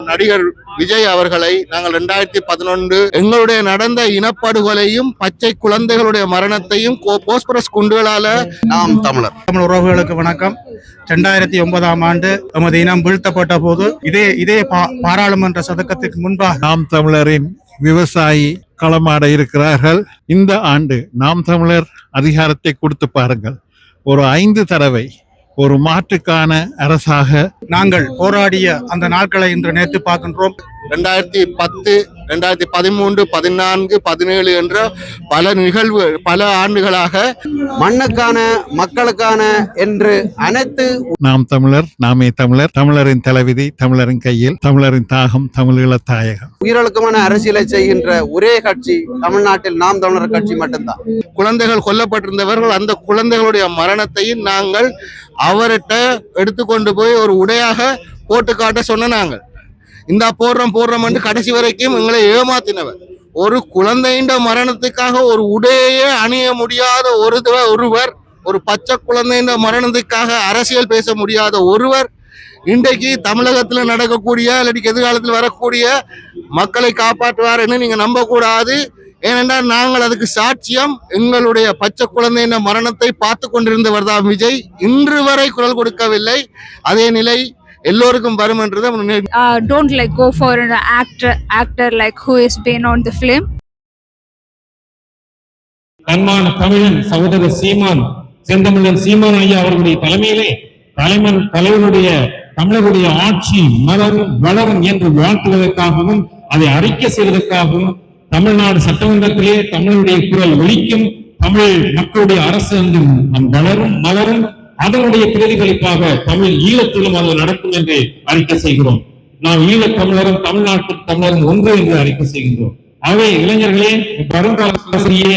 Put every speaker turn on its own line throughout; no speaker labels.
நடிகர் விஜய் அவர்களை நாங்கள் 2011 எங்களுடைய நடந்த இனப்படுகொலையும் பச்சை குழந்தைகளுடைய மரணத்தையும் போஸ்பரஸ் குண்டுகளால
நாம் தமிழர்
உறவுகளுக்கு வணக்கம். 2009ஆம் ஆண்டு நமது இனம் வீழ்த்தப்பட்ட போது இதே பாராளுமன்ற சதக்கத்துக்கு முன்பாக
நாம் தமிழரின் விவசாயி களமாட இருக்கிறார்கள். இந்த ஆண்டு நாம் தமிழர் அதிகாரத்தை கொடுத்து பாருங்கள். ஒரு 5 தடவை ஒரு மாற்றுக்கான அரசாக
நாங்கள் போராடிய அந்த நாட்களை இன்று நேற்று பார்க்கின்றோம்.
2010, 2013, 14, 17 என்ற பல நிகழ்வு பல ஆண்டுகளாக
மண்ணுக்கான மக்களுக்கான என்று அனைத்து
நாம் தமிழர் நாமே தமிழர், தமிழரின் தலைவிதி தமிழரின் கையில், தமிழரின் தாகம் தமிழீழ தாயகம்.
உயிரிழக்கமான அரசியலை செய்கின்ற ஒரே கட்சி தமிழ்நாட்டில் நாம் தமிழர் கட்சி மட்டும்தான்.
குழந்தைகள் கொல்லப்பட்டிருந்தவர்கள் அந்த குழந்தைகளுடைய மரணத்தையும் நாங்கள் அவர்கிட்ட எடுத்துக்கொண்டு போய் ஒரு உடையாக போட்டு காட்ட சொன்ன நாங்கள் இந்த போடுறோம் என்று கடைசி வரைக்கும் எங்களை ஏமாத்தினவர். ஒரு குழந்தையின் மரணத்துக்காக ஒரு உடையே அணிய முடியாத ஒருவர், ஒரு பச்சை குழந்தையின் மரணத்துக்காக அரசியல் பேச முடியாத ஒருவர் இன்றைக்கு தமிழகத்தில் நடக்கக்கூடிய இல்லாட்டி எதிர்காலத்தில் வரக்கூடிய மக்களை காப்பாற்றுவார் என்று நீங்க நம்ப கூடாது. ஏனென்றால் நாங்கள் அதுக்கு சாட்சியம். எங்களுடைய பச்சை குழந்தையின் மரணத்தை பார்த்து கொண்டிருந்தவர் தான் விஜய். இன்று வரை குரல் கொடுக்கவில்லை. அதே நிலை எல்லோருக்கும் வரும் என்றது.
Don't like go for an actor like who has been on the film.
தன்மான தமிழன் சகோதரர் சீமான், செந்தமிழன் சீமான் ஐயா அவர்களுடைய தலைமையிலே தலைவருடைய தமிழருடைய ஆட்சி மலரும் வளரும் என்று வாழ்த்துவதற்காகவும் அதை அறிக்கை செய்வதற்காகவும் தமிழ்நாடு சட்டமன்றத்திலே தமிழருடைய குரல் ஒலிக்கும், தமிழ் மக்களுடைய அரசு வளரும் மலரும், அதனுடைய பிரதிபலிப்பாக தமிழ் ஈழத்திலும் அது நடக்கும் என்று அறிக்கை செய்கிறோம். நாம் ஈழத் தமிழரும் தமிழ்நாட்டு தமிழரும் ஒன்று என்று அறிக்கை செய்கின்றோம். ஆகவே இளைஞர்களே, வருங்காலத்திலேயே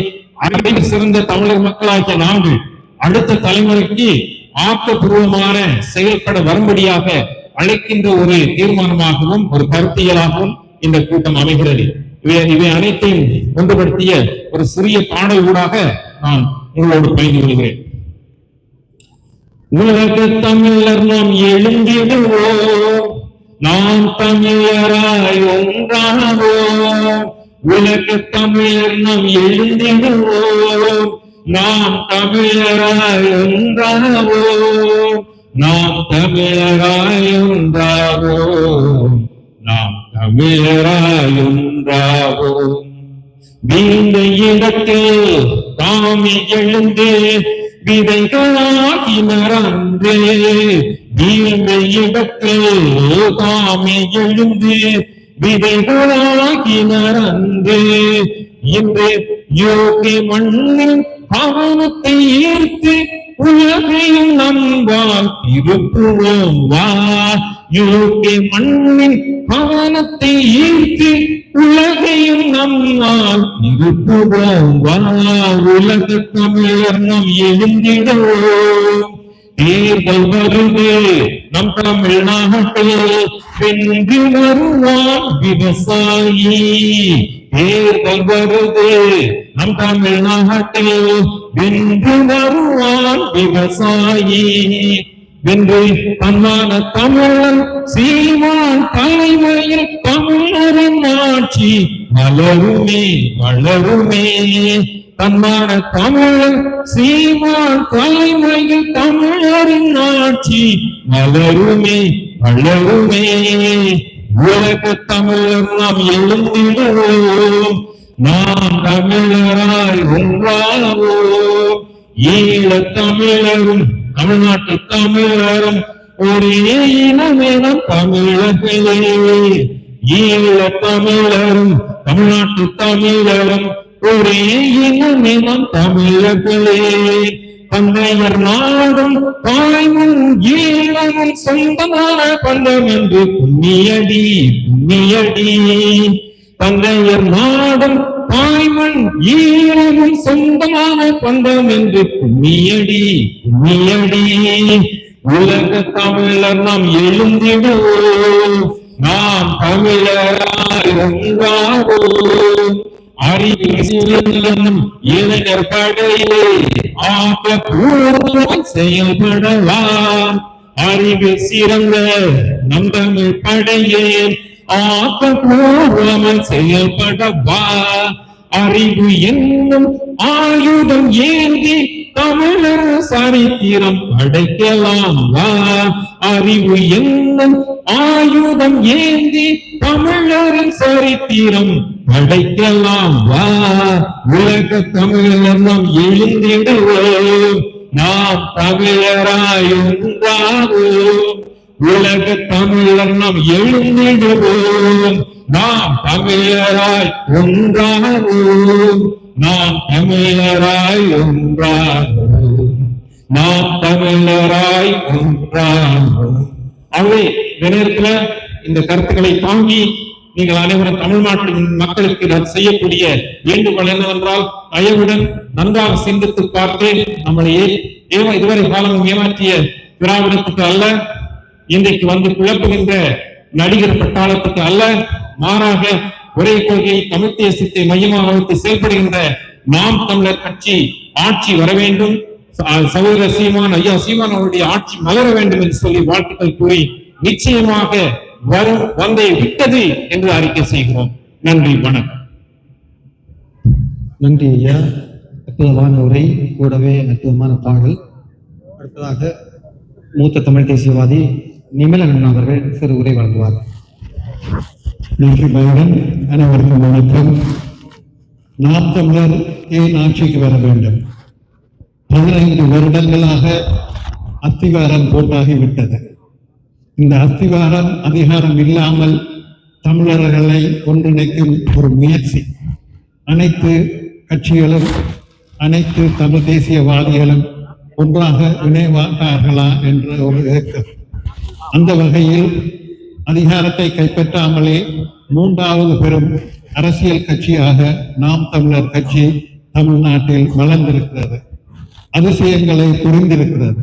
அறிவில் சிறந்த தமிழர் மக்களாகிய நாங்கள் அடுத்த தலைமுறைக்கு ஆக்கப்பூர்வமான செயல்பட வரும்படியாக அழைக்கின்ற ஒரு தீர்மானமாகவும் ஒரு கருத்தியலாகவும் இந்த கூட்டம் அமைகிறது. இவை அனைத்தையும் ஒன்றுபடுத்திய ஒரு சிறிய பாடல் ஊடாக நான் உங்களோடு பகிர்ந்து கொள்கிறேன். உலக தமிழர் நாம் எழுந்திடுவோம், நாம் தமிழராய் ஒன்றாவோம். உலக தமிழர் நாம் எழுந்திடுவோம், நாம் தமிழராய் ஒன்றாவோம். நாம் தமிழராய் ஒன்றாவோம், நாம் தமிழராய் ஒன்றாவோம். வீழ்ந்த இடத்தில் தாமி எழுந்து விதைகளாகி மறந்து, வீழ்ந்த இடத்தில் தாமி எழுந்து விதைகளாகி மறந்து, இன்று யோகி மண்ணின் கவனத்தை ஈர்த்து உலகையும் நம்பால் திருப்புவோம் வா. யோகி மண்ணின் கவனத்தை ஈர்த்து உலகையும் நம்மால் திருப்புவோம் வா. உலக தமிழர் நாம் எழுந்திடுவோம். தேர்தல் வருது நம் தமிழ்நாட்டில், வென்று வருவான் விவசாயி. தேர்தல் வருது நம் தமிழ்நாட்டில், வென்று வருவான் விவசாயி. வென்று தன்மான தமிழன் சீமான் தலைமையில் தமிழரின் ஆட்சி மலருமே வளருமே. தன்மான தமிழன் சீமான் தலைமையில் தமிழரின் ஆட்சி மலருமே வளருமே. உலக தமிழர் நாம் எழுந்திடுவோம், நாம் தமிழராய் ஒன்றாவோம். ஈழ தமிழரும் தமிழ்நாட்டு தமிழரும் ஒரே இனமென தமிழர்களே. ஈழ தமிழரும் தமிழ்நாட்டு தமிழரும் ஒரே இனமென தமிழர்களே. தந்தையர் நாடும் தாய்மும் ஈழமும் சொந்தமான பந்தம் என்று புண்ணியடி புண்ணியடி. தந்தையர் நாடும் தாய்மண் ஈழமும் சொந்தமான பந்தம் என்று புண்ணியடி புண்ணியடி. உலக தமிழர் நாம் எழுந்திடுவோம், நாம் தமிழராய் ஒன்றாவோம். அறிவியலும் இளைஞர் படையிலே ஆக்கப்பூர்வம் செயல்படலாம். அறிவில் சிறந்த நம் தமிழ் படையே ஆக்கப்பூர்வமாய் செயல்படவா அறிவு என்னும் ஆயுதம் ஏந்தி தமிழர் சரித்திரம் படைக்கலாம் வா அறிவு என்னும் ஆயுதம் ஏந்தி தமிழரின் சரித்திரம் படைக்கலாம் வா உலக தமிழர் நாம் எழுந்திடுவோம் நாம் தமிழராய் ஒன்றாவோம் உலக தமிழர் நாம் எழுந்திடுவோம் நாம் தமிழராய் ஒன்றாவோம் நாம் தமிழராய் ஒன்றாவோம் நாம் தமிழராய் ஒன்றாவோம். ஆகவே இந்த நேரத்துல இந்த கருத்துக்களை தாங்கி நீங்கள் அனைவரும் தமிழ் நாட்டின் மக்களுக்கு நான் செய்யக்கூடிய வேண்டுகோள் என்னவென்றால் தயவுடன் நன்றாக சிந்தித்து பார்த்து நம்மளை இதுவரை காலம் ஏமாற்றிய திராவிடத்துக்கு அல்ல, இன்றைக்கு வந்து குழப்புகின்ற நடிகர் பட்டாளத்துக்கு அல்ல, மாறாக ஒரே கொள்கை தமிழ் தேசத்தை மையமாக வைத்து செயல்படுகின்ற நாம் தமிழர் கட்சி ஆட்சி வர வேண்டும். சகோதர சீமான் ஐயா சீமான் அவருடைய ஆட்சி மலர வேண்டும் என்று சொல்லி வாழ்த்துக்கள் கூறி நிச்சயமாக வரும் வந்தை விட்டது என்று அறிக்கை செய்கிறோம். நன்றி, வணக்கம்.
நன்றி ஐயா, அற்புதமான உரை, கூடவே அற்புதமான பாடல். அடுத்ததாக மூத்த தமிழ் தேசியவாதி நிமலன் அவர்கள் சிறு உரை வழங்குவார்.
நன்றி மகன். அனைவருக்கும் வணக்கம். நாம் தமிழர் ஏன் ஆட்சிக்கு வர வேண்டும்? 15 வருடங்களாக அத்திவாரம் போட்டாகிவிட்டது. இந்த அத்திவாரம் அதிகாரம் இல்லாமல் தமிழர்களை ஒன்றிணைக்கும் ஒரு முயற்சி. அனைத்து கட்சிகளும் அனைத்து தமிழ் தேசியவாதிகளும் ஒன்றாக இணைவார்களா என்ற ஒரு இயக்கம். அந்த வகையில் அதிகாரத்தை கைப்பற்றாமலே 3வது பெரும் அரசியல் கட்சியாக நாம் தமிழர் கட்சி தமிழ்நாட்டில் வளர்ந்திருக்கிறது. அதிசயங்களை புரிந்திருக்கிறது.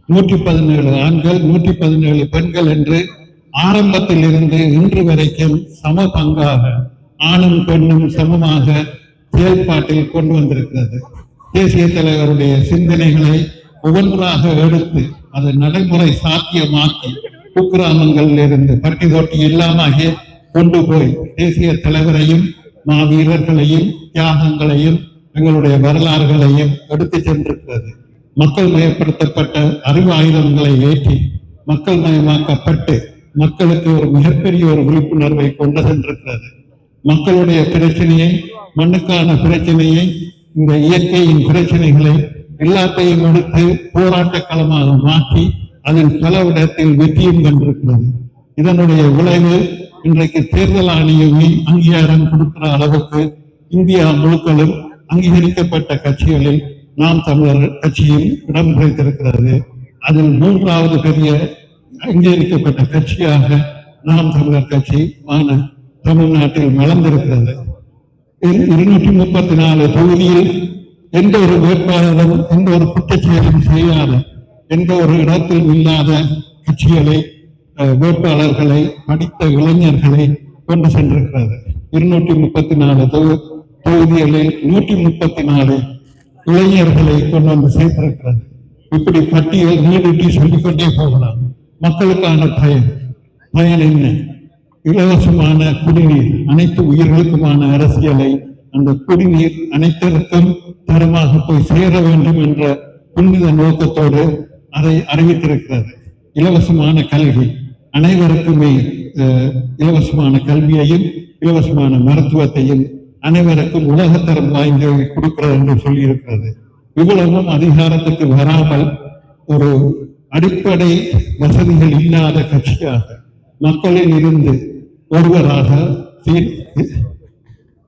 117 ஆண்கள் 117 பெண்கள் என்று ஆரம்பத்தில் இருந்து இன்று வரைக்கும் சம பங்காக ஆணும் பெண்ணும் சமமாக செயல்பாட்டில் கொண்டு வந்திருக்கிறது. தேசிய தலைவருடைய சிந்தனைகளை ஒவ்வொன்றாக எடுத்து அதை நடைமுறை சாத்தியமாக்கி குக்கிராமங்களில் இருந்து பட்டி தொட்டி இல்லாம கொண்டு போய் தேசிய தலைவரையும் மாவீரர்களையும் தியாகங்களையும் எங்களுடைய வரலாறுகளையும் எடுத்து சென்றிருக்கிறது. மக்கள் மயப்படுத்தப்பட்ட அறிவு ஆயுதங்களை ஏற்றி மக்கள் மயமாக்கப்பட்டு மக்களுக்கு ஒரு மிகப்பெரிய ஒரு விழிப்புணர்வை கொண்டு சென்றிருக்கிறது. மக்களுடைய பிரச்சனையை, மண்ணுக்கான பிரச்சனையை, இந்த இயற்கையின் பிரச்சனைகளை எல்லாத்தையும் எடுத்து போராட்ட களமாக மாற்றி அதில் பல இடத்தில் வெற்றியும் கண்டிருக்கிறது. இதனுடைய விளைவு இன்றைக்கு தேர்தல் ஆணையமே அங்கீகாரம் கொடுக்கிற அளவுக்கு இந்தியா முழுக்களும் அங்கீகரிக்கப்பட்ட கட்சிகளில் நாம் தமிழர் கட்சியில் இடம் பிடித்திருக்கிறது. அதில் 3வது பெரிய அங்கீகரிக்கப்பட்ட கட்சியாக நாம் தமிழர் கட்சி தமிழ்நாட்டில் வளர்ந்திருக்கிறது. 234 தொகுதியில் எந்த ஒரு வேட்பாளரும் எந்த ஒரு குற்றச்செயலும் செய்யாத, எந்த ஒரு இடத்தில் இல்லாத கட்சிகளை, வேட்பாளர்களை, படித்த இளைஞர்களை கொண்டு சென்றிருக்கிறது. 234 தொகுதிகளில் 134 இளைஞர்களை கொண்டு வந்து சேர்த்திருக்கிறது. இப்படி பட்டியல் நீடிட்டு சொல்லிக்கொண்டே போகலாம். மக்களுக்கான பயன் என்ன? இலவசமான குடிநீர், அனைத்து உயிர்களுக்குமான அரசியலை, அந்த குடிநீர் அனைத்திற்கும் தரமாக போய் சேர வேண்டும் என்ற புனித நோக்கத்தோடு அதை அறிவித்திருக்கிறது. இலவசமான கல்வி, அனைவருக்குமே இலவசமான கல்வியையும் இலவசமான மருத்துவத்தையும் அனைவருக்கும் உலகத்தரம் வாங்கி கொடுக்கிறது என்று சொல்லி இருக்கிறது. இவ்வளவும் அதிகாரத்துக்கு வராமல் ஒரு அடிப்படை வசதிகள் இல்லாத கட்சியாக மக்களில் இருந்து ஒருவராக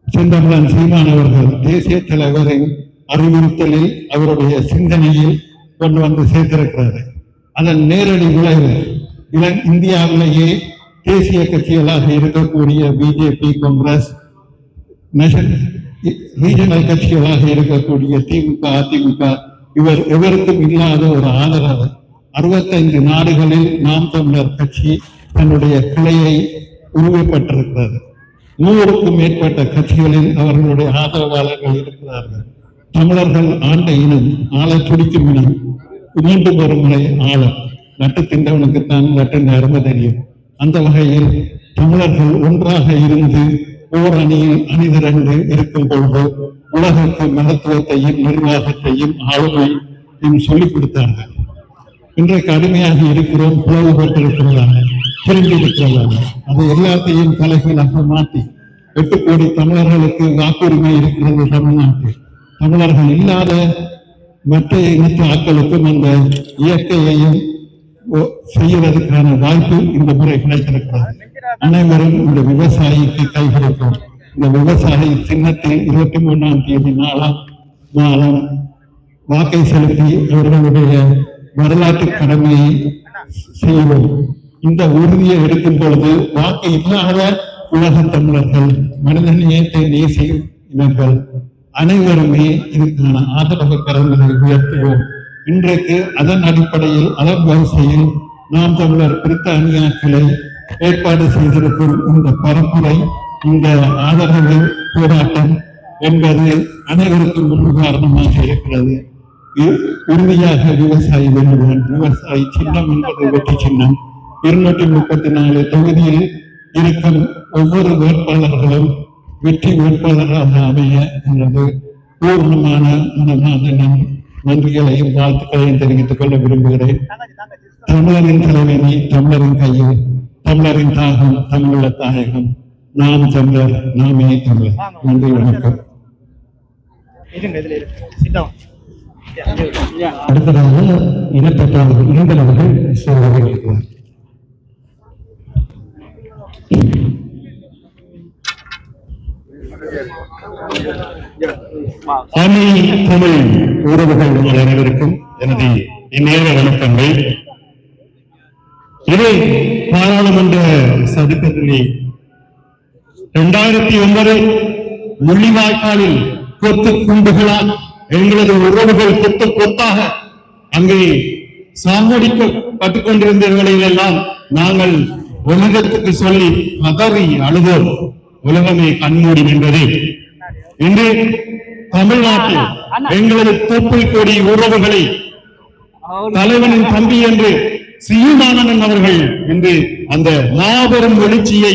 செந்தமிழன் சீமான் அவர்கள் தேசிய தலைவரின் அறிவுறுத்தலில் அவருடைய சிந்தனையில் கொண்டு வந்து சேர்த்திருக்கிறார். அதன் நேரடி விளைவு இந்தியாவிலேயே தேசிய கட்சிகளாக இருக்கக்கூடிய பிஜேபி, காங்கிரஸ், ரீஜனல் கட்சிகளாக இருக்கக்கூடிய திமுக, அதிமுக, இவர் எவருக்கும் இல்லாத ஒரு ஆதரவு 65 நாடுகளில் நாம் தமிழர் கட்சி தன்னுடைய கிளையை உருவப்பட்டிருக்கிறது. 100க்கும் மேற்பட்ட கட்சிகளில் அவர்களுடைய ஆதரவாளர்கள் இருக்கிறார்கள். தமிழர்கள் ஆண்ட இனம், ஆள துடிக்கும் இனம், மீண்டும் ஒரு முறை ஆழம். நட்டு தின்றவனுக்குத்தான் நட்டின் அருமை தெரியும். அந்த வகையில் தமிழர்கள் ஒன்றாக இருந்து ஓர் அணியில் அணிதிரண்டு இருக்கும் பொழுது உலகுக்கு மருத்துவத்தையும் நிர்வாகத்தையும் ஆளுமையும் சொல்லிக் கொடுத்தார்கள். இன்றைக்கு அடிமையாக இருக்கிறோம், பிளவுபட்டிருக்கிறதாக, பிரிந்திருக்கிறதாக. அதை எல்லாத்தையும் தலைகளாக மாற்றி 8 கோடி தமிழர்களுக்கு வாக்குரிமை இருக்கிறது தமிழ்நாட்டில். தமிழர்கள் இல்லாத மற்ற இனத்து ஆட்களுக்கும் அந்த இயற்கையையும் செய்வதற்கான வாய்ப்பு இந்த முறை கிடைத்திருக்கிறது. அனைவரும் இந்த விவசாயிக்கு கைகொடுக்கும். இந்த விவசாயி சின்னத்தில் 23ஆம் தேதி மாதம் வாக்கை செலுத்தி அவர்களுடைய வரலாற்று கடமையை செய்வோம். இந்த உறுதியை எடுக்கும் பொழுது வாக்கு இல்லாத உலக தமிழர்கள், மனிதநேயத்தை நேசிக்கும் இனங்கள் அனைவருமே இதுக்கான ஆதரவு கரங்களை உயர்த்துவோம். இன்றைக்கு அதன் அடிப்படையில் அதன் வரிசையில் நாம் தமிழர் பிரித்தானியாக்களை ஏற்பாடு செய்திருக்கும் இந்த பரப்புரை, இந்த ஆதரவு போராட்டம் என்பது அனைவருக்கும் முன்னுதாரணமாக இருக்கிறது. உறுதியாக விவசாயி வெல்லுவான். விவசாயி சின்னம் என்பது வெற்றி சின்னம். 234 தொகுதியில் இருக்கும் ஒவ்வொரு வேட்பாளர்களும் வெற்றி வேட்பாளராக அமைய எனது பூர்ணமான நன்றிகளையும் வாழ்த்துக்களையும் தெரிவித்துக் கொள்ள விரும்புகிறேன். தமிழரின் தலைவனி, தமிழரின் கையில், தமிழரின் தாகம், தமிழுள்ள தாயகம். நாம் தமிழர், நாமே தமிழர். நன்றி, வணக்கம்.
அடுத்ததாக இனப்பற்றாளர்கள் இளைஞர் அவர்கள் சொல்கிறார்.
தமிழ் உறவுகள் உங்கள் அனைவருக்கும் எனது இந்நேர வணக்கங்கள். இது பாராளுமன்ற சதுக்கத்திலே 2009 முள்ளிவாய்க்காலில் கொத்து குண்டுகளால் எங்களது உறவுகள் கொத்து கொத்தாக அங்கே சாகடிக்கப்பட்டுக் கொண்டிருந்த வேளையிலெல்லாம் நாங்கள் உலகத்துக்கு சொல்லி கதறி அழுதோம். உலகமே கண்மூடி நின்றது. இன்று தமிழ்நாட்டில் எங்களது தொப்புள் கொடி உறவுகளை தலைவனின் தம்பி என்று சீமானன் அவர்கள் இன்று அந்த மாபெரும் எழுச்சியை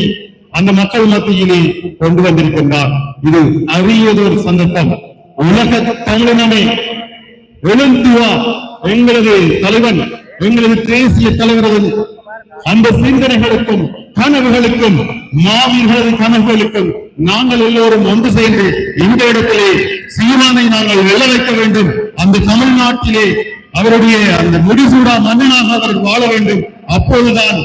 அந்த மக்கள் மத்தியிலே கொண்டு வந்திருக்கின்றார். இது அரியதொரு சந்தர்ப்பம். உலக தமிழினமே எழுந்துவா, எங்களது தலைவன், எங்களது தேசிய தலைவரது அந்த சிந்தனைகளுக்கும் கனவுகளுக்கும் மாவீர்களது கனவுகளுக்கும் நாங்கள் எல்லோரும் ஒன்று சேர்ந்து இந்த இடத்திலே சீமானை நாங்கள் வெல்ல வைக்க வேண்டும். அந்த தமிழ்நாட்டிலே அவருடைய அந்த முடிசூடா மன்னனாக அவர் வாழ வேண்டும். அப்போதுதான்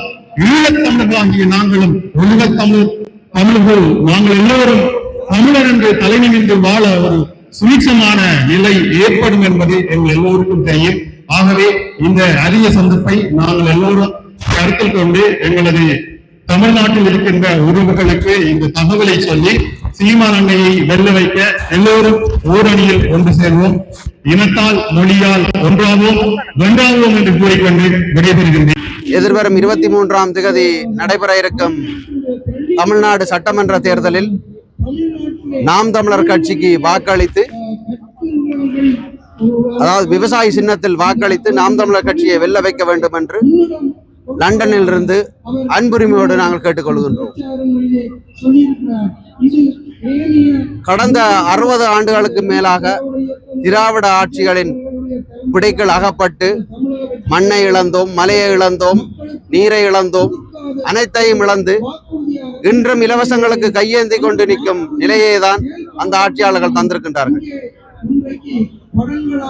ஈழத்தமிழர்களாகிய நாங்களும் உலக தமிழர்கள் நாங்கள் எல்லோரும் தமிழர் என்று தலைமை நின்று வாழ ஒரு சுனிச்சமான நிலை ஏற்படும் என்பது எங்கள் எல்லோருக்கும் தெரியும். ஆகவே இந்த அரிய சந்தர்ப்பை நாங்கள் எல்லோரும் கருத்தில் கொண்டு எங்களது தமிழ்நாட்டில் இருக்கின்ற உறவுகளுக்கு இந்த தகவலை சொல்லி சீமான் அண்ணையை வெல்ல வைக்க எல்லோரும் ஓரணியில் ஒன்று சேர்வோம். இனத்தால் மொழியால் ஒன்றாவோம், வென்றாவோம் என்று கூறிக்கொண்டு விடைபெறுகின்றேன்.
எதிர்வரும் 23ஆம் தேதி நடைபெற இருக்கும் தமிழ்நாடு சட்டமன்ற தேர்தலில் நாம் தமிழர் கட்சிக்கு வாக்களித்து, அதாவது விவசாயி சின்னத்தில் வாக்களித்து நாம் தமிழர் கட்சியை வெல்ல வைக்க வேண்டும் என்று லண்டனில் இருந்து அன்புரிமையோடு நாங்கள் கேட்டுக்கொள்கின்றோம். கடந்த 60 ஆண்டுகளுக்கு மேலாக திராவிட ஆட்சிகளின் பிடைகள் அகப்பட்டு மண்ணை இழந்தோம், மலையை இழந்தோம், நீரை இழந்தோம், அனைத்தையும் இழந்து இன்றும் இலவசங்களுக்கு கையேந்தி கொண்டு நிற்கும் நிலையை தான் அந்த ஆட்சியாளர்கள் தந்திருக்கின்றார்கள்.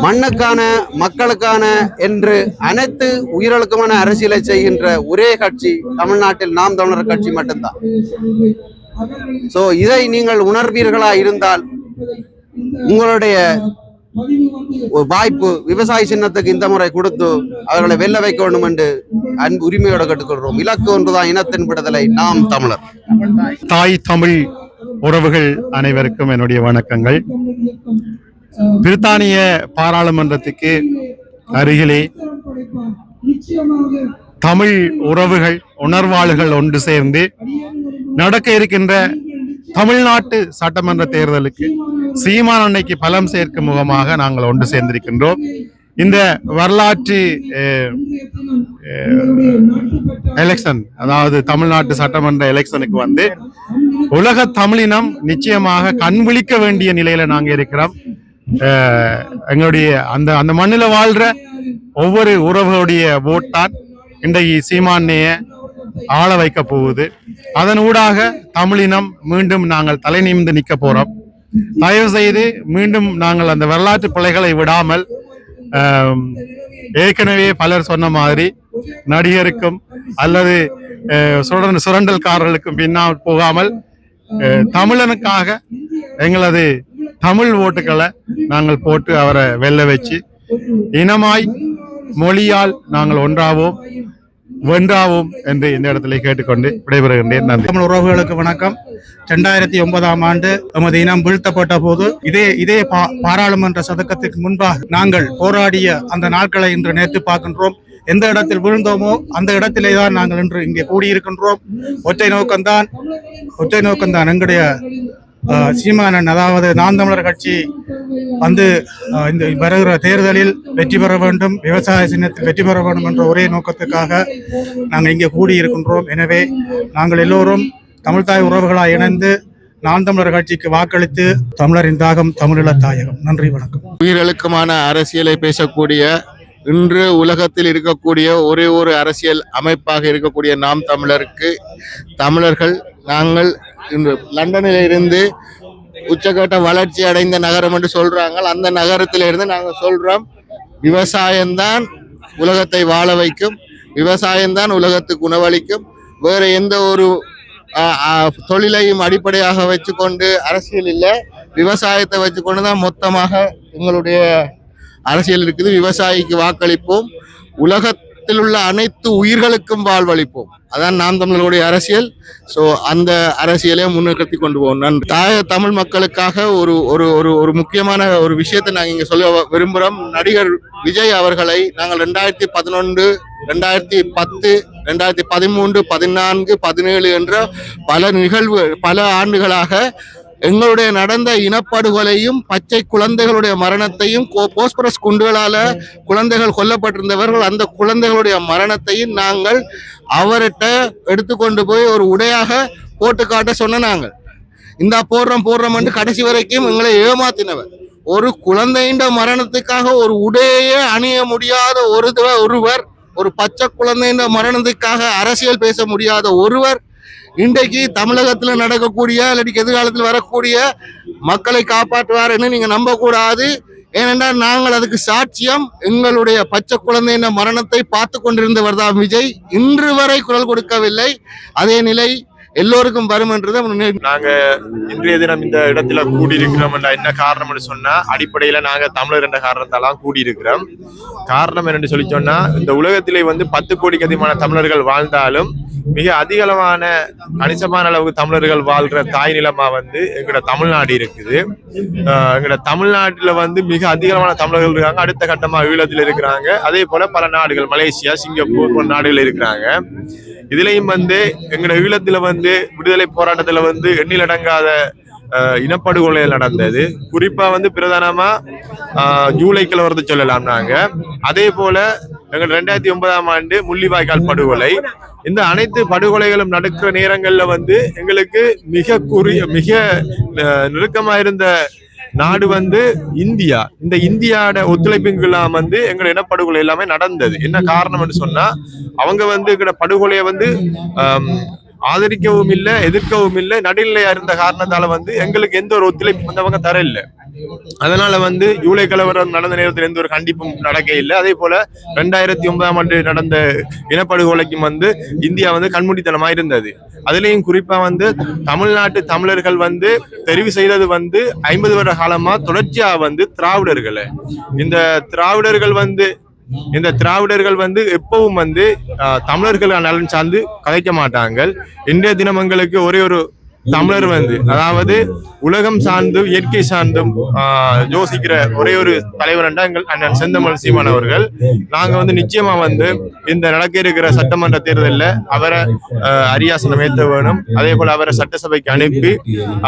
மண்ணுக்கான, மக்களுக்கான என்று அனைத்து உயிர்களுக்குமான அரசியலை செய்கின்ற ஒரே கட்சி தமிழ்நாட்டில் நாம் தமிழர் கட்சி மட்டும்தான். சோ இதை நீங்கள் உணர்வீர்களா இருந்தால் உங்களுடைய வாய்ப்பு விவசாய சின்னத்துக்கு இந்த முறை கொடுத்து அவர்களை வெல்ல வைக்க வேண்டும் என்று அன்பு உரிமையோடு கேட்டுக்கொள்கிறோம். இலக்கு ஒன்றுதான், இனத்தின் விடுதலை, நாம் தமிழர்.
தாய் தமிழ் உறவுகள் அனைவருக்கும் என்னுடைய வணக்கங்கள். பிரித்தானிய பாராளுமன்றத்துக்கு அருகிலே தமிழ் உறவுகள், உணர்வாளர்கள் ஒன்று சேர்ந்து நடக்க இருக்கின்ற தமிழ்நாட்டு சட்டமன்ற தேர்தலுக்கு சீமான் அன்னைக்கு பலம் சேர்க்கும் முகமாக நாங்கள் ஒன்று சேர்ந்திருக்கின்றோம். இந்த வரலாற்று எலெக்ஷன், அதாவது தமிழ்நாட்டு சட்டமன்ற எலெக்ஷனுக்கு வந்து உலக தமிழினம் நிச்சயமாக கண் விழிக்க வேண்டிய நிலையில நாங்க இருக்கிறோம். எங்களுடைய அந்த அந்த மண்ணில வாழ்ற ஒவ்வொரு உறவுகளுடைய ஓட்டான் இன்றைக்கு சீமானைய ஆள வைக்க போகுது. அதன் ஊடாக தமிழினம் மீண்டும் நாங்கள் தலை நிமிர்ந்து நிற்க போறோம். தயவு செய்து மீண்டும் நாங்கள் அந்த வரலாற்று பிழைகளை விடாமல், ஏற்கனவே பலர் சொன்ன மாதிரி நடிகருக்கும் அல்லது சுரண்டல்காரர்களுக்கும் பின்னால் போகாமல் தமிழனுக்காக எங்களது தமிழ் ஓட்டுகளை நாங்கள் போட்டு அவரை வெல்ல வச்சு இனமாய் மொழியால் நாங்கள் ஒன்றாவோம் வென்றாவோம் என்று இந்த இடத்துல கேட்டுக்கொண்டு விடைபெறுகின்றேன். நன்றி.
தமிழ் உறவுகளுக்கு வணக்கம். 2009ஆம் ஆண்டு எமது இனம் வீழ்த்தப்பட்ட போது இதே பாராளுமன்ற சதக்கத்துக்கு முன்பாக நாங்கள் போராடிய அந்த நாட்களை இன்று நேற்று பார்க்கின்றோம். எந்த இடத்தில் விழுந்தோமோ அந்த இடத்திலே தான் நாங்கள் இன்று இங்கே கூடியிருக்கின்றோம். ஒற்றை நோக்கம்தான் எங்களுடைய சீமானன், அதாவது நாம் தமிழர் கட்சி வந்து இந்த வருகிற தேர்தலில் வெற்றி பெற வேண்டும், விவசாய சின்னத்தில் வெற்றி பெற வேண்டும் என்ற ஒரே நோக்கத்துக்காக நாங்கள் இங்கே கூடியிருக்கின்றோம். எனவே நாங்கள் எல்லோரும் தமிழ்தாய் உறவுகளாக இணைந்து நாம் தமிழர் கட்சிக்கு வாக்களித்து தமிழரின் தாகம் தமிழீழ தாயகம். நன்றி, வணக்கம்.
உயிர்களுக்குமான அரசியலை பேசக்கூடிய, இன்று உலகத்தில் இருக்கக்கூடிய ஒரே ஒரு அரசியல் அமைப்பாக இருக்கக்கூடிய நாம் தமிழருக்கு தமிழர்கள் நாங்கள் இன்று லண்டனில் இருந்து உச்சக்கட்ட வளர்ச்சி அடைந்த நகரம் என்று சொல்றாங்க. அந்த நகரத்திலிருந்து நாங்கள் சொல்றோம், விவசாயம்தான் உலகத்தை வாழ வைக்கும், விவசாயம்தான் உலகத்துக்கு உணவளிக்கும். வேற எந்த ஒரு தொழிலையும் அடிப்படையாக வச்சுக்கொண்டு அரசியல் இல்லை, விவசாயத்தை வச்சுக்கொண்டு தான் மொத்தமாக எங்களுடைய அரசியல் இருக்குது. விவசாயிக்கு வாக்களிப்போம், உலகத்தில் உள்ள அனைத்து உயிர்களுக்கும் வாழ்வளிப்போம். அதான் நாம் தமிழர்களுடைய அரசியல். ஸோ அந்த அரசியலை முன்னிறுத்தி கொண்டு போவோம். நன்றி. தமிழ் மக்களுக்காக ஒரு ஒரு ஒரு ஒரு முக்கியமான ஒரு விஷயத்தை நாங்கள் இங்கே சொல்ல விரும்புகிறோம். நடிகர் விஜய் அவர்களை நாங்கள் 2011, 2010, 2013, 14, 17 என்ற பல ஆண்டுகளாக எங்களுடைய நடந்த இனப்படுகொலையும் பச்சை குழந்தைகளுடைய மரணத்தையும் போஸ்பரஸ் குண்டுகளால குழந்தைகள் கொல்லப்பட்டிருந்தவர்கள் அந்த குழந்தைகளுடைய மரணத்தையும் நாங்கள் அவர்கிட்ட எடுத்துக்கொண்டு போய் ஒரு உடையாக போட்டு காட்ட சொன்ன நாங்கள் இந்த போடுறோம் என்று கடைசி வரைக்கும் எங்களை ஏமாத்தினவர். ஒரு குழந்தையின் மரணத்துக்காக ஒரு உடையே அணிய முடியாத ஒருவர், ஒரு பச்சை குழந்தையின் மரணத்துக்காக அரசியல் பேச முடியாத ஒருவர் இன்றைக்கு தமிழகத்துல நடக்கக்கூடிய இல்லாட்டி எதிர்காலத்தில் வரக்கூடிய மக்களை காப்பாற்றுவார் என்று நீங்க நம்ப கூடாது. ஏனென்றால் நாங்கள் அதுக்கு சாட்சியம். எங்களுடைய பச்சை குழந்தையின் மரணத்தை பார்த்து கொண்டிருந்தவர் தான் விஜய். இன்று வரை குரல் கொடுக்கவில்லை. அதே நிலை எல்லோருக்கும் வரும் என்றதை
நாங்க இன்றைய தினம் இந்த இடத்துல கூடியிருக்கிறோம். என்ன காரணம்னு சொன்னா, அடிப்படையில நாங்க தமிழர் என்ற காரணத்தாலாம் கூடியிருக்கிறோம். காரணம் என்னன்னு சொல்லி சொன்னா, இந்த உலகத்திலே 10 கோடிக்கு அதிகமான தமிழர்கள் வாழ்ந்தாலும் மிக அதிகளவான கணிசமான அளவுக்கு தமிழர்கள் வாழ்ற தாய் நிலமா எங்களோட தமிழ்நாடு இருக்குது. எங்களோட தமிழ்நாட்டுல மிக அதிகளவான தமிழர்கள் இருக்காங்க. அடுத்த கட்டமா ஈழத்துல இருக்கிறாங்க. அதே போல பல நாடுகள், மலேசியா, சிங்கப்பூர் போன்ற நாடுகள் இருக்கிறாங்க. இதுலயும் எங்களோட ஈழத்துல விடுதலை போராட்டத்துல எண்ணிலடங்காத இனப்படுகொலை நடந்தது. குறிப்பா பிரதானமா ஜூலை கிழமை சொல்லலாம் நாங்க. அதே போல எங்கள் 2009ஆம் ஆண்டு முள்ளிவாய்க்கால் படுகொலை. இந்த அனைத்து படுகொலைகளும் நடக்கிற நேரங்கள்ல எங்களுக்கு மிக நெருக்கமா இருந்த நாடு இந்தியா. இந்த இந்தியாவோட ஒத்துழைப்புங்கெல்லாம் எங்களோட இனப்படுகொலை எல்லாமே நடந்தது. என்ன காரணம்னு சொன்னா, அவங்க எங்களோட படுகொலையை ஆதரிக்கவும் இல்லை, எதிர்க்கவும் இல்லை, நடுநிலையா இருந்த காரணத்தால எங்களுக்கு எந்த ஒரு ஒத்துழைப்பு அவங்க தர இல்லை. அதனால ஜூலை கலவரம் நடந்த நேரத்தில் எந்த ஒரு கண்டிப்பும் நடக்க இல்லை. அதே போல 2009ஆம் ஆண்டு நடந்த இனப்படுகொலைக்கும் இந்தியா கண்மூடித்தனமா இருந்தது. அதுலயும் குறிப்பா தமிழ்நாட்டு தமிழர்கள் தெரிவு செய்தது 50 வருட காலமா தொடர்ச்சியா திராவிடர்களை. இந்த திராவிடர்கள் எப்பவும் தமிழர்கள் நலன் சார்ந்து கதைக்க மாட்டாங்க. இன்றைய தினம் எங்களுக்கு ஒரே ஒரு தமிழர் வந்து அதாவது உலகம் சார்ந்தும் இயற்கை சார்ந்தும் யோசிக்கிற ஒரே ஒரு தலைவர் என்றா எங்கள் அண்ணன் செந்தமிழன் சீமான் அவர்கள். நாங்க வந்து நிச்சயமா வந்து இந்த நடக்க இருக்கிற சட்டமன்ற தேர்தலில் அவரை அரியாசனம் ஏற்ற வேணும். அதே போல அவரை சட்டசபைக்கு அனுப்பி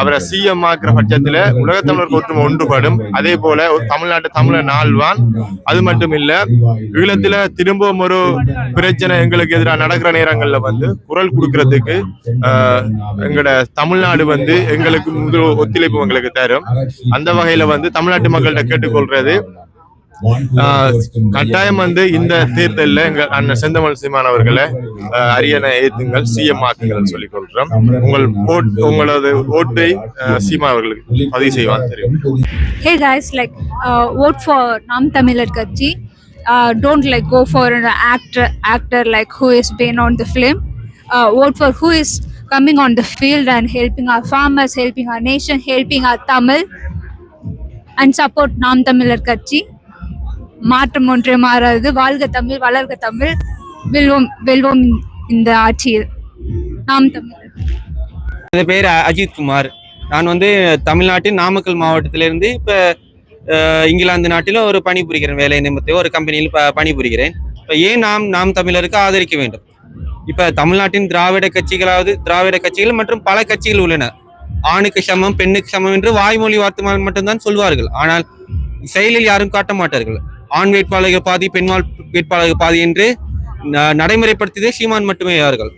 அவரை சிஎம் ஆக்குற பட்சத்துல உலகத்தமிழர் ஒற்றுமை ஒன்றுபடும். அதே போல ஒரு தமிழ்நாட்டு தமிழன் ஆழ்வான். அது மட்டும் இல்ல, ஈழத்துல திரும்பவும் ஒரு பிரச்சனை எங்களுக்கு எதிராக நடக்கிற நேரங்கள்ல வந்து குரல் கொடுக்கறதுக்கு எங்களோட தமிழ்நாடு வந்து எங்களுக்கு முதல் ஒத்துழைப்பு எங்களுக்கு தரும். அந்த வகையில வந்து தமிழ்நாட்டு மக்கள்கிட்ட கேட்டுக்கொள்றது, கட்டாயம் வந்து இந்த தேர்தலில் எங்க அண்ணன் செந்தமிழ் சீமான் அவர்களை அரியணை ஏத்துங்கள், சிஎம் ஆக்குங்கள் சொல்லிக் கொள்றோம். உங்களது ஓட்டை சீமான் அவர்களுக்கு பதிவு செய்வான் தெரியும்.
Hey guys, like vote for Naam Tamizhar Katchi. Don't like go for an actor like who is been on the film. Vote for who is coming on the field and helping our farmers, helping our nation, helping our Tamil, and support Naam Tamizhar Katchi. மாற்றம் ஒன்றே மாறாது. வாழ்க தமிழ், வளர்க தமிழ், வெல்வோம் இந்த ஆட்சியில். நாம் தமிழர்.
என் பேர் அஜித் குமார். நான் வந்து தமிழ்நாட்டின் நாமக்கல் மாவட்டத்திலிருந்து இப்போ இங்கிலாந்து நாட்டில் ஒரு பணிபுரிகிறேன். வேலை நிமித்தம் ஒரு கம்பெனியில் பணிபுரிகிறேன். இப்போ ஏன் நாம் தமிழருக்கு ஆதரிக்க வேண்டும்? இப்போ தமிழ்நாட்டின் திராவிட கட்சிகள் மற்றும் பல கட்சிகள் உள்ளன. ஆணுக்கு சமம், பெண்ணுக்கு சமம் என்று வாய்மொழி வார்த்தை மட்டும்தான் சொல்வார்கள். ஆனால் செயலில் யாரும் காட்ட மாட்டார்கள். ஆண் வேட்பாளர்கள் பாதி, பெண் வேட்பாளர்கள் பாதி என்று நடைமுறைப்படுத்தியதே சீமான் மட்டுமே அவர்கள்.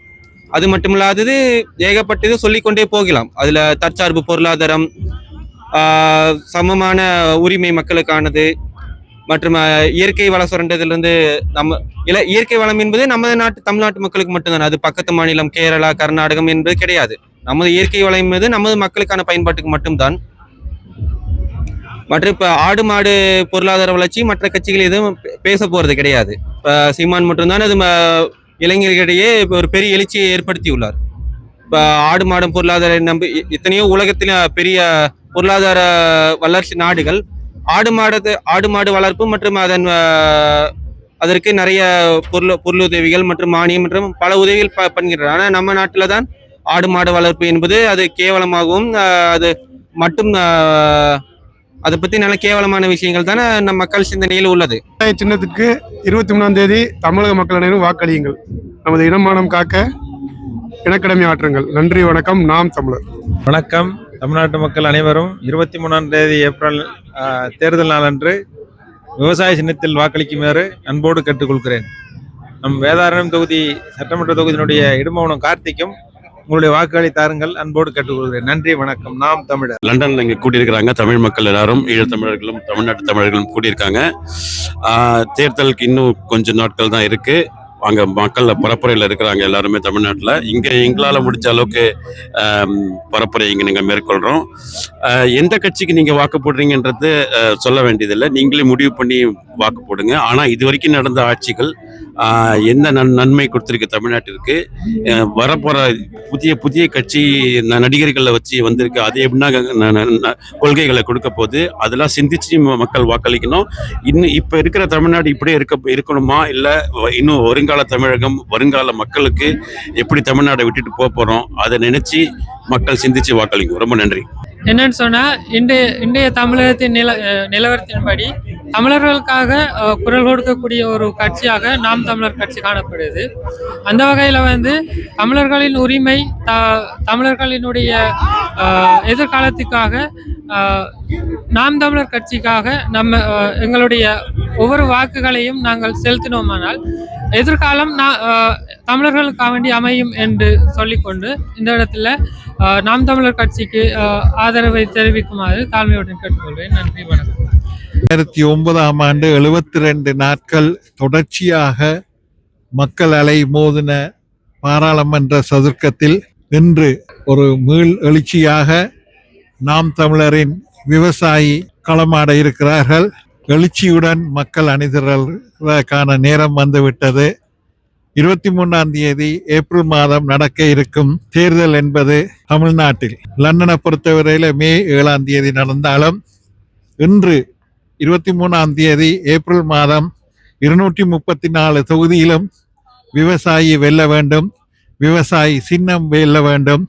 அது மட்டுமில்லாதது ஏகப்பட்டது சொல்லிக்கொண்டே போகலாம். அதுல தற்சார்பு பொருளாதாரம், சமமான உரிமை மக்களுக்கானது மற்றும் இயற்கை வள சுரண்டதிலிருந்து இயற்கை வளம் என்பது நமது தமிழ்நாட்டு மக்களுக்கு மட்டும்தான். அது பக்கத்து மாநிலம் கேரளா, கர்நாடகம் என்பது கிடையாது. நமது இயற்கை வளம் என்பது நமது மக்களுக்கான பயன்பாட்டுக்கு மட்டும்தான். மற்றும் இப்போ ஆடு மாடு பொருளாதார வளர்ச்சி மற்ற கட்சிகள் எதுவும் பேச போறது கிடையாது. இப்போ சீமான் மட்டும்தான் அது இளைஞர்களிடையே ஒரு பெரிய எழுச்சியை ஏற்படுத்தியுள்ளார். இப்போ ஆடு மாடு பொருளாதார எத்தனையோ உலகத்தில் பெரிய பொருளாதார வளர்ச்சி நாடுகள் ஆடு மாடு வளர்ப்பு மற்றும் அதற்கு நிறைய பொருளுதவிகள் மற்றும் மானியம் மற்றும் பல உதவிகள் பண்ணுகின்றன. ஆனால் நம்ம நாட்டில் தான் ஆடு மாடு வளர்ப்பு என்பது அது கேவலமாகவும் அது மட்டும் அதை பத்தி நல்ல கேவலமான விஷயங்கள் தானே நம் மக்கள் சிந்தனையில் உள்ளது.
சின்னத்துக்கு 23ஆம் தேதி தமிழக மக்கள் அனைவரும் வாக்களியுங்கள். நமது இனமானம் காக்க இனக்கடமை ஆற்றுங்கள். நன்றி, வணக்கம். நாம் தமிழர்.
வணக்கம். தமிழ்நாட்டு மக்கள் அனைவரும் 23ஆம் தேதி ஏப்ரல் தேர்தல் நாளன்று விவசாய சின்னத்தில் வாக்களிக்குமாறு அன்போடு கேட்டுக்கொள்கிறேன். நம் வேதாரண்யம் தொகுதி சட்டமன்ற தொகுதியினுடைய இடும்பவனம் கார்த்திக்கும் உங்களுடைய வாக்குகளை தாருங்கள், அன்போடு கேட்டுக்கொள்கிறேன். நன்றி, வணக்கம். நாம் தமிழர்.
லண்டன்ல இங்க கூடியிருக்கிறாங்க தமிழ் மக்கள் எல்லாரும், ஈழத்தமிழர்களும் தமிழ்நாட்டு தமிழர்களும் கூடியிருக்காங்க. தேர்தலுக்கு இன்னும் கொஞ்சம் நாட்கள் தான் இருக்கு. அங்க மக்கள் பரப்புரையில் இருக்கிறாங்க எல்லாருமே தமிழ்நாட்டில். இங்கே எங்களால் முடிஞ்ச அளவுக்கு பரப்புரை இங்கே நீங்கள் மேற்கொள்கிறோம். எந்த கட்சிக்கு நீங்கள் வாக்கு போடுறீங்கன்றது சொல்ல வேண்டியதில்லை, நீங்களே முடிவு பண்ணி வாக்கு போடுங்க. ஆனால் இது வரைக்கும் நடந்த ஆட்சிகள் எந்த நன்மை கொடுத்துருக்கு தமிழ்நாட்டிற்கு? வரப்போகிற புதிய கட்சி நடிகர்களை வச்சு வந்திருக்கு, அது எப்படின்னா கொள்கைகளை கொடுக்க போது அதெல்லாம் சிந்திச்சு மக்கள் வாக்களிக்கணும். இன்னும் இப்போ இருக்கிற தமிழ்நாடு இப்படியே இருக்கணுமா, இல்லை இன்னும் வருங்கால தமிழகம் வருங்கால மக்களுக்கு எப்படி தமிழ்நாடை விட்டுட்டு போறோம் அதை நினைச்சு மக்கள் சிந்திச்சு வாக்களிக்கும். ரொம்ப நன்றி.
என்னன்னு சொன்னா, இன்றைய தமிழகத்தின் நிலவரத்தின்படி தமிழர்களுக்காக குரல் கொடுக்கக்கூடிய ஒரு கட்சியாக நாம் தமிழர் கட்சி காணப்படுது. அந்த வகையில வந்து தமிழர்களின் உரிமை, தமிழர்களினுடைய எதிர்காலத்துக்காக நாம் தமிழர் கட்சிக்காக எங்களுடைய ஒவ்வொரு வாக்குகளையும் நாங்கள் செலுத்தினோமானால் எதிர்காலம் தமிழர்களுக்காக வேண்டி அமையும் என்று சொல்லிக்கொண்டு இந்த இடத்துல நாம் தமிழர் கட்சிக்கு ஆதரவை தெரிவிக்குமாறு தாழ்மையுடன் கேட்டுக்கொள்வேன். நன்றி, வணக்கம்.
2009ஆம் ஆண்டு 72 நாட்கள் தொடர்ச்சியாக மக்கள் அலை மோதின பாராளுமன்ற சதுர்க்கத்தில் இன்று ஒரு மீள் எழுச்சியாக நாம் தமிழரின் விவசாயி களமாட இருக்கிறார்கள். எழுச்சியுடன் மக்கள் அணிதிரளுக்கான நேரம் வந்துவிட்டது. 23ஆம் தேதி ஏப்ரல் மாதம் நடக்க இருக்கும் தேர்தல் என்பது தமிழ்நாட்டில் லண்டனை பொறுத்தவரையில மே 7ஆம் தேதி நடந்தாலும் இன்று 23ஆம் தேதி ஏப்ரல் மாதம் 234 தொகுதியிலும் விவசாயி வெல்ல வேண்டும், விவசாயி சின்னம் வெல்ல வேண்டும்.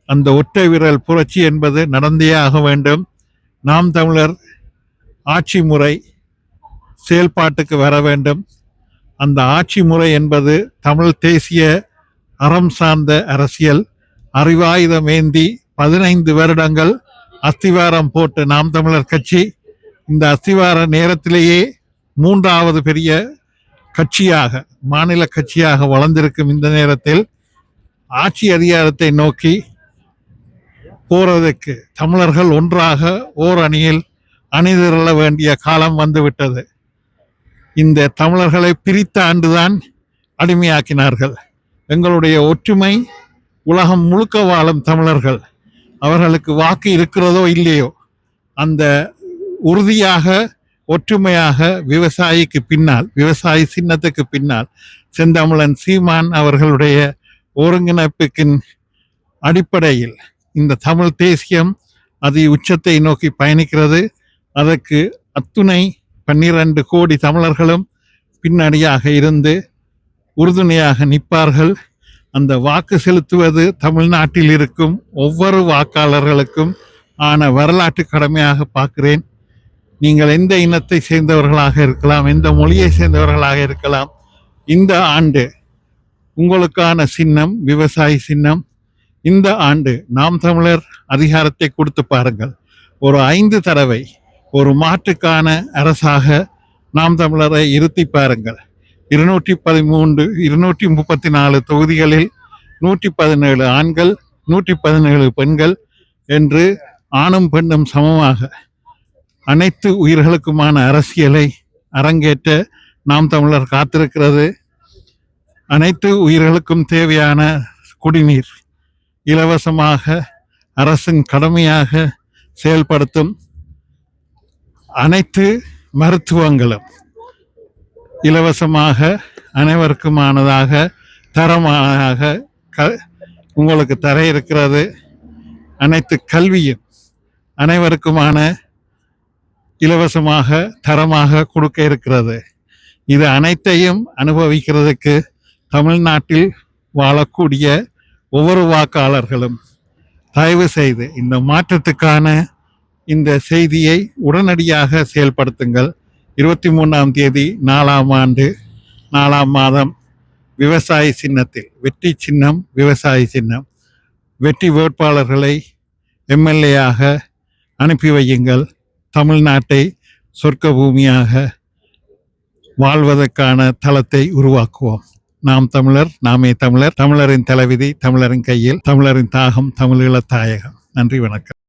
அந்த ஒற்றை விரல் புரட்சி என்பது நடந்தே ஆக வேண்டும். நாம் தமிழர் ஆட்சி முறை செயல்பாட்டுக்கு வர வேண்டும். அந்த ஆட்சி முறை என்பது தமிழ் தேசிய அறம் சார்ந்த அரசியல். அறிவாயுதம் ஏந்தி 15 வருடங்கள் அஸ்திவாரம் போட்டு நாம் தமிழர் கட்சி இந்த அஸ்திவார நேரத்திலேயே 3வது பெரிய கட்சியாக, மாநில கட்சியாக வளர்ந்திருக்கும் இந்த நேரத்தில் ஆட்சி அதிகாரத்தை நோக்கி போறதுக்கு தமிழர்கள் ஒன்றாக ஓர் அணியில் அணிதிரள வேண்டிய காலம் வந்துவிட்டது. இந்த தமிழர்களை பிரித்த ஆண்டுதான் அடிமையாக்கினார்கள். எங்களுடைய ஒற்றுமை உலகம் முழுக்க வாழும் தமிழர்கள், அவர்களுக்கு வாக்கு இருக்கிறதோ இல்லையோ, அந்த உறுதியாக ஒற்றுமையாக விவசாயிக்கு பின்னால், விவசாயி சின்னத்துக்கு பின்னால் செந்தமிழன் சீமான் அவர்களுடைய ஒருங்கிணைப்புக்கின் அடிப்படையில் இந்த தமிழ் தேசியம் அது உச்சத்தை நோக்கி பயணிக்கிறது. அதற்கு அத்துணை 12 கோடி தமிழர்களும் பின்னணியாக இருந்து உறுதுணையாக நிற்பார்கள். அந்த வாக்கு செலுத்துவது தமிழ்நாட்டில் இருக்கும் ஒவ்வொரு வாக்காளர்களுக்கும் ஆன வரலாற்று கடமையாக பார்க்கிறேன். நீங்கள் எந்த இனத்தை சேர்ந்தவர்களாக இருக்கலாம், எந்த மொழியை சேர்ந்தவர்களாக இருக்கலாம், இந்த ஆண்டு உங்களுக்கான சின்னம் விவசாயி சின்னம். இந்த ஆண்டு நாம் தமிழர் அதிகாரத்தை கொடுத்து பாருங்கள். ஒரு 5 தடவை ஒரு மாற்றுக்கான அரசாக நாம் தமிழரை இருத்தி பாருங்கள். 213 234 தொகுதிகளில் 117 ஆண்கள் 117 பெண்கள் என்று ஆணும் பெண்ணும் சமமாக அனைத்து உயிர்களுக்குமான அரசியலை அரங்கேற்ற நாம் தமிழர் காத்திருக்கிறது. அனைத்து உயிர்களுக்கும் தேவையான குடிநீர் இலவசமாக அரசின் கடமையாக செயல்படுத்தும். அனைத்து மருத்துவங்களும் இலவசமாக அனைவருக்குமானதாக தரமாக உங்களுக்கு தர இருக்கிறது. அனைத்து கல்வியும் அனைவருக்குமான இலவசமாக தரமாக கொடுக்க இருக்கிறது. இது அனைத்தையும் அனுபவிக்கிறதுக்கு தமிழ்நாட்டில் வாழக்கூடிய ஒவ்வொரு வாக்காளர்களும் தயவு செய்து இந்த மாற்றத்துக்கான இந்த செய்தியை உடனடியாக செயல்படுத்துங்கள். 23ஆம் தேதி 4ஆம் ஆண்டு 4ஆம் மாதம் விவசாய சின்னத்தில், வெற்றி சின்னம் விவசாய சின்னம், வெற்றி வேட்பாளர்களை எம்எல்ஏயாக அனுப்பி வையுங்கள். தமிழ்நாட்டை சொர்க்க பூமியாக வாழ்வதற்கான தளத்தை உருவாக்குவோம். நாம் தமிழர், நாமே தமிழர். தமிழரின் தலைவிதி தமிழரின் கையில். தமிழரின் தாகம் தமிழீழ தாயகம். நன்றி, வணக்கம்.